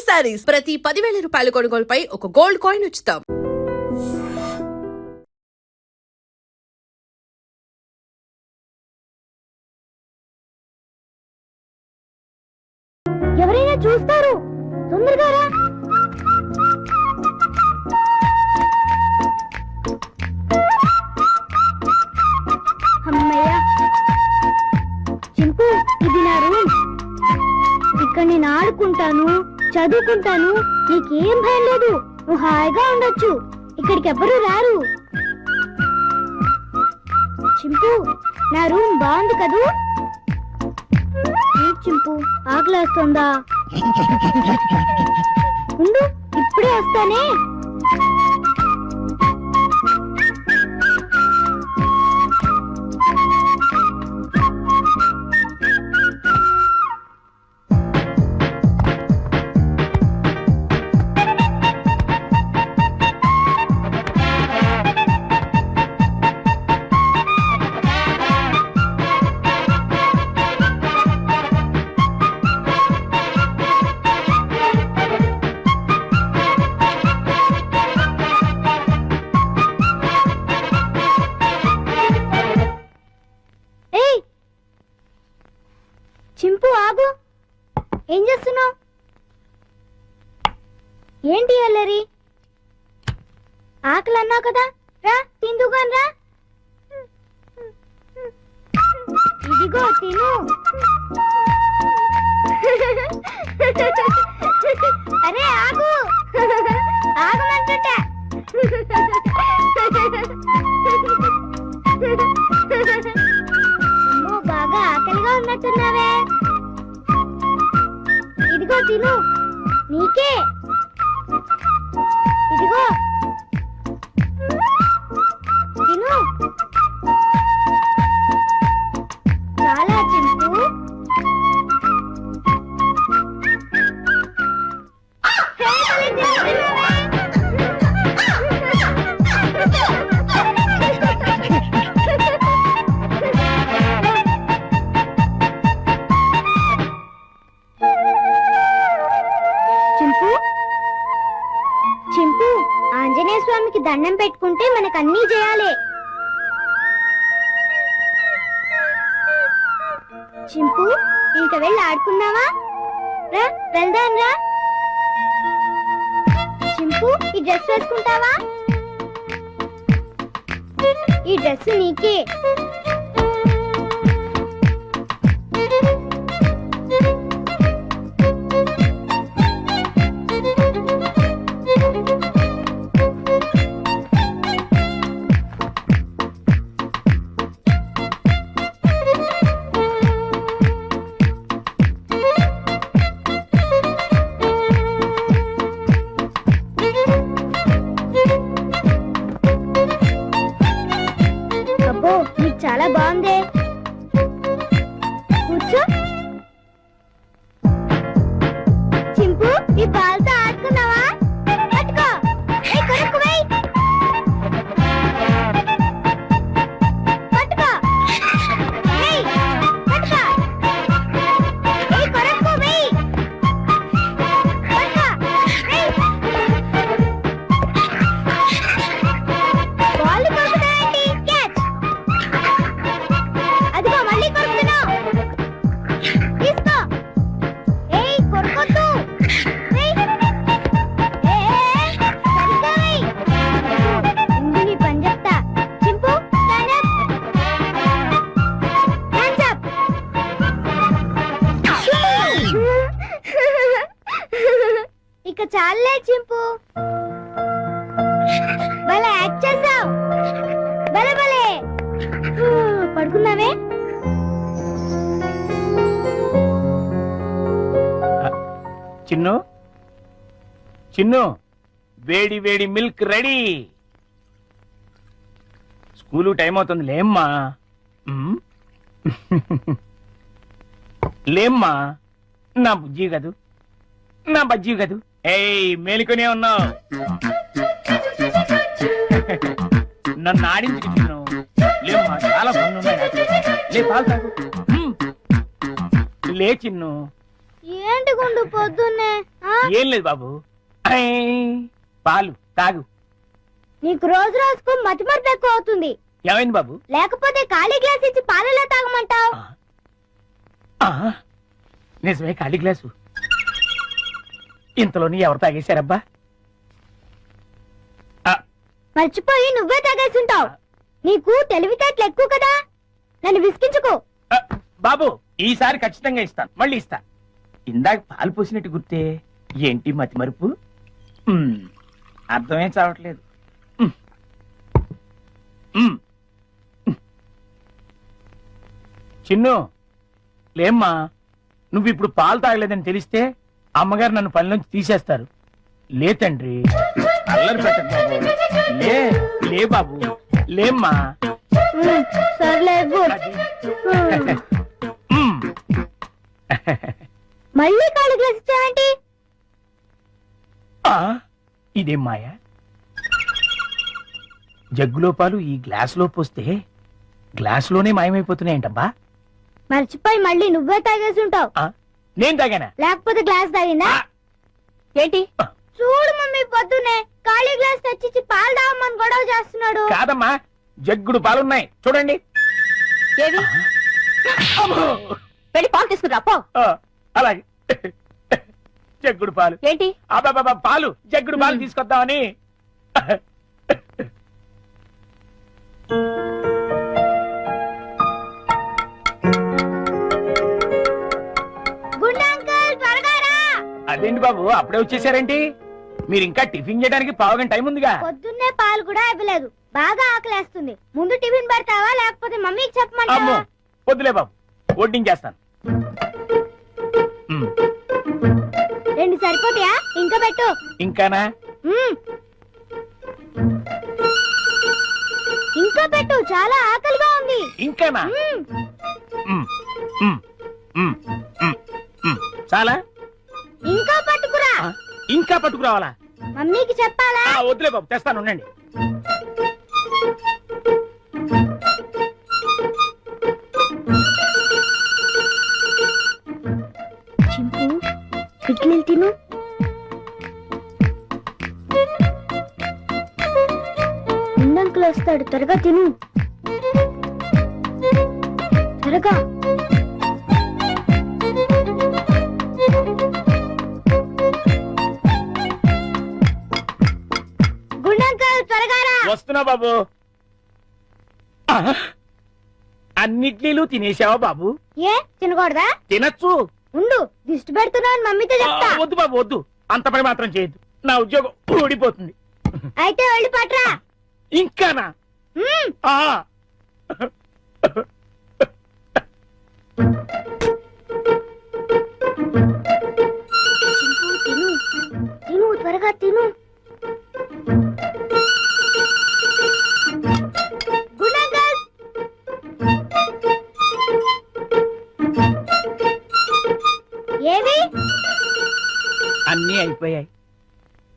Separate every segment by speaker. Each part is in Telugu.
Speaker 1: శారీస్ ప్రతి 10,000 రూపాయల కొనుగోలుపై ఒక గోల్డ్ కాయిన్ ఉచితం.
Speaker 2: ఎవరైనా చూస్తారు, తొందరగా రా. అమ్మయ్య, చింపు, ఇది నా రూమ్. ఇక్కడ నేను ఆడుకుంటాను, చదువుకుంటాను. నీకేం భయం లేదు, నువ్వు హాయిగా ఉండొచ్చు. ఇక్కడికి ఎవ్వరూ రారు. చింపు, నా రూమ్ బాగుంది కదూ? చింపు, ఆకలేస్తుందా? ఉండు, ఇప్పుడే వస్తానే. చింపు, ఆగు. ఏం చేస్తున్నావు? ఏంటి అల్లరి? ఆకలి అన్నావు కదా, రా తిందుగాని రా. ఇదిగో తిను. అరే ఆగు, ఆగమంటుంటా. బాగా ఆకలిగా ఉన్నట్టున్నావే. ఇదిగో తిను, నీకే. ఇదిగో తిను. చాలా చింపు. చింపు, ఆంజనేయ స్వామికి దండం పెట్టుకుంటే మనకు అన్నీ చేయాలి. చింపు, ఇంక వెళ్ళి ఆడుకుందామా? రా వెళ్దాం రా. చింపు, ఈ డ్రెస్ వేసుకుంటావా? ఈ డ్రెస్ నీకే. చాలా బాగుంది. కూర్చో. చింపు, ఈ బాల్తో ఆడుకున్నావా? పట్టుకో. కొరకు వెయ్. పట్టుకో. పట్టుకో. కొరకు వెయ్. పట్టుకో. బాల్ కొరుకుతాయండి. క్యాచ్. అదిగో మళ్ళీ కొరుకుతున్నావు. తీసుకో. కొరకొద్దు. నీ పని చెప్తా. చింపు, ఇక చాలే చింపు, భలే యాక్ట్ చేసావు. భలే భలే. పడుకున్నావే?
Speaker 3: చిన్ను, చిన్ను, వేడి వేడి మిల్క్ రెడీ. స్కూలు టైం అవుతుంది, లేమ్మా. లేమ్మా, నా బుజ్జి కదూ, నా బజ్జీ కదూ. ఏయ్, మేలుకొనే ఉన్నావు. నన్ను ఆడించుకు చిన్ను. లేమ్మా, చాలా పనులు ఉన్నాయి నాకు. లే, పాలు తాగు. లే చిన్ను.
Speaker 2: ఏంటి గుండు పొద్దున్నే ఆ?
Speaker 3: ఏం లేదు బాబు. ఐ, పాలు తాగు.
Speaker 2: నీకు రోజు రోజుకు మతిమరుపు ఎక్కువ అవుతుంది.
Speaker 3: ఏమైంది బాబు?
Speaker 2: లేకపోతే ఖాళీ గ్లాస్ ఇచ్చి పాలలో తాగమంటావు.
Speaker 3: ఆ, నిజమే, ఖాళీ గ్లాసు. ఇంతలోని ఎవరు తాగేశారబ్బా?
Speaker 2: మర్చిపోయి నువ్వే తాగేసుంటావు. నీకు తెలివితేటలు ఎక్కువ కదా, నన్ను విసిగించుకో.
Speaker 3: బాబు, ఈసారి ఖచ్చితంగా ఇస్తాను, మళ్ళీ ఇస్తా. ఇందాక పాలు పోసినట్టు గుర్తే. ఏంటి మతి మరుపు? అర్థమేం చావట్లేదు. చిన్ను, లేమ్మా. నువ్వు ఇప్పుడు పాలు తాగలేదని తెలిస్తే అమ్మగారు నన్ను పనిలోంచి తీసేస్తారు. లే తండ్రి, అల్లరి పెట్టకు బాబు. లే లే బాబు, లేమ్మా.
Speaker 2: సర్లే
Speaker 3: అది.
Speaker 2: మళ్ళీ ఖాళీ గ్లాస్ ఇచ్చావేంటి?
Speaker 3: ఆ, ఇదేం మాయా? జగ్గులో పాలు ఈ గ్లాసులో పోస్తే గ్లాసులోనే మాయమైపోతున్నాయంటబ్బా.
Speaker 2: మర్చిపోయి మళ్ళీ నువ్వే తాగేసుంటావు.
Speaker 3: నేను తాగానా?
Speaker 2: లేకపోతే గ్లాస్ తాగిందా? ఏంటి? చూడు మమ్మీ, పొద్దునే ఖాళీ గ్లాస్ తెచ్చిచ్చి పాలు తాగమని గొడవ చేస్తున్నాడు.
Speaker 3: కాదమ్మా, జగ్గుడు పాలున్నాయి చూడండి.
Speaker 2: ఏవి? వెళ్ళి పాలు తీసుకురా పో.
Speaker 3: అలాగే. జగ్గుడు పాలు
Speaker 2: ఏంటి?
Speaker 3: అబ్బాబా, పాలు జగ్గుడు పాలు తీసుకొద్దామని.
Speaker 2: గుండా అంకుల్, త్వరగా రా.
Speaker 3: అదేంటి బాబు, అప్పుడే వచ్చేసారేంటి? మీరు ఇంకా టిఫిన్ చేయడానికి పావుగంట టైం ఉందిగా.
Speaker 2: పొద్దున్నే పాలు కూడా ఇవ్వలేదు. బాగా ఆకలేస్తుంది. ముందు టిఫిన్ పెడతావా లేకపోతే మమ్మీకి
Speaker 3: అమ్మో,
Speaker 2: చెప్పమంటావా?
Speaker 3: వద్దులే బాబు, వడ్డించేస్తాను.
Speaker 2: రెండు సరిపోతాయా? ఇంకా పెట్టు.
Speaker 3: ఇంకానా?
Speaker 2: మ్మ్. ఇంకా పెట్టు, చాలా ఆకలిగా ఉంది.
Speaker 3: ఇంకానా?
Speaker 2: మ్మ్.
Speaker 3: మ్, మ్, మ్, మ్, మ్. చాలా?
Speaker 2: ఇంకా పట్టుకురా.
Speaker 3: ఆ, ఇంకా పట్టుకురావాలా?
Speaker 2: మమ్మీకి చెప్పాలా?
Speaker 3: వద్దులే బాబు, తెస్తాను, ఉండండి.
Speaker 2: చింపు, ఇడ్లీలు తిను. గుండంకులు వస్తాడు, త్వరగా తిను. త్వరగా. గుండంకుల్, త్వరగా రా.
Speaker 3: వస్తున్నా బాబు. ఆ, అన్నిట్లీలు తినేసావా బాబు?
Speaker 2: ఏ తినకూడదా?
Speaker 3: తినచ్చు.
Speaker 2: ఉండు, దిష్టి పెడుతున్నావు మమ్మీతో చెప్తా.
Speaker 3: వద్దు బాబు, వద్దు. అంత పని మాత్రం చేయొద్దు, నా ఉద్యోగం ఊడిపోతుంది.
Speaker 2: అయితే వెళ్ళి పట్రా.
Speaker 3: ఇంకానా?
Speaker 2: మ్మ్.
Speaker 3: ఆ.
Speaker 2: చింపు, తిను తిను, త్వరగా తిను. Good uncle. ఏవి?
Speaker 3: అన్నీ అయిపోయాయి.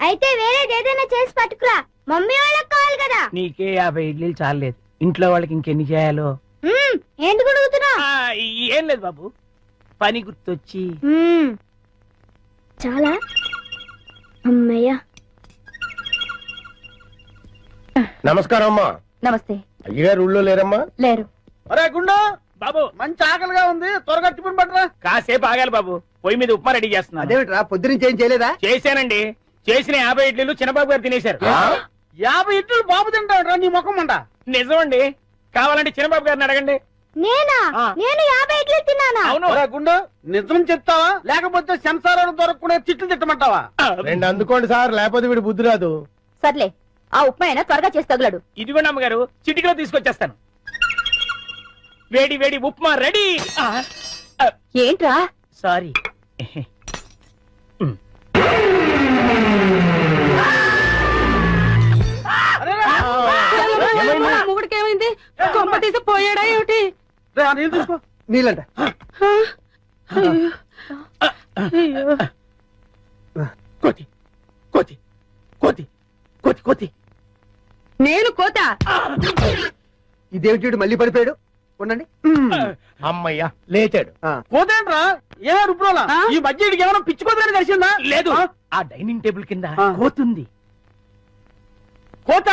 Speaker 2: అయితే వేరేది ఏదైనా చేసి పట్టుకురా, మమ్మీ వాళ్ళకి కావాలి కదా.
Speaker 3: నీకే 50 ఇడ్లీలు చాలేదు, ఇంట్లో వాళ్ళకి ఇంకెన్ని చేయాలో.
Speaker 2: మ్మ్. ఎందుకు అడుగుతున్నావు?
Speaker 3: ఏం లేదు బాబు, పని గుర్తొచ్చి.
Speaker 2: చాలా. అమ్మయ్య.
Speaker 4: నమస్కారం అమ్మా.
Speaker 2: నమస్తే.
Speaker 4: అయ్యగారు ఊళ్ళో లేరమ్మా?
Speaker 2: లేరు.
Speaker 5: అరే గుండు,
Speaker 3: బాబు
Speaker 5: మంచి ఆకలిగా ఉంది, త్వరగా టిఫిన్ పట్టరా.
Speaker 3: కాసేపు ఆగాలి బాబు, పొయ్యి మీద ఉప్మా రెడీ చేస్తున్నా.
Speaker 4: అదేమిట్రా పొద్దునుంచి ఏం చేయలేదా?
Speaker 3: చేశానండి, చేసిన 50 ఇడ్లీలు చిన్నబాబు గారు తినేశారు.
Speaker 5: 50 ఇడ్లీలు బాబు తింటాడు నీ ముఖం మంట.
Speaker 3: నిజమండి, కావాలంటే చిన్నబాబు గారిని అడగండి.
Speaker 2: నేనా?
Speaker 3: ఆ.
Speaker 2: నేను 50 ఇడ్లీ తిన్నానా?
Speaker 3: అవును.
Speaker 5: అరే గుండు, నిజం చెప్తావా లేకపోతే సంసారాలు దొరకకుండా తిట్లు తిట్టమంటావా?
Speaker 4: రెండు అందుకోండి సార్, లేకపోతే వీడు బుద్ధి రాదు.
Speaker 2: సర్లే, ఆ ఉప్మా అయినా త్వరగా చేసి తగులడు.
Speaker 3: ఇదిగోండి అమ్మగారు, చిటికలో తీసుకొచ్చేస్తాను. వేడి వేడి ఉప్మా రెడీ.
Speaker 2: ఏంట్రా?
Speaker 3: సారీ.
Speaker 1: మొగుడికి ఏమైంది? కొంప తీసి పోయాడా ఏమిటి?
Speaker 5: రే, ఆ నీళ్ళు తీసుకో.
Speaker 4: నీళ్ళంట.
Speaker 3: కోతి కోతి కోతి కోతి కోతి.
Speaker 1: నేను కోత.
Speaker 4: ఇదేమిటి వీడు మళ్ళీ పడిపోయాడు?
Speaker 5: ఉండండి
Speaker 4: అమ్మయ్యా లేచాడు.
Speaker 5: పోతేంట్రా ఏ రుబ్రోలా ఈ మధ్య ఇడికి ఏమైనా పిచ్చుకోదని తెలిసిందా
Speaker 3: లేదు ఆ డైనింగ్ టేబుల్ కింద
Speaker 5: ఆ.
Speaker 3: కోతుంది.
Speaker 5: కోత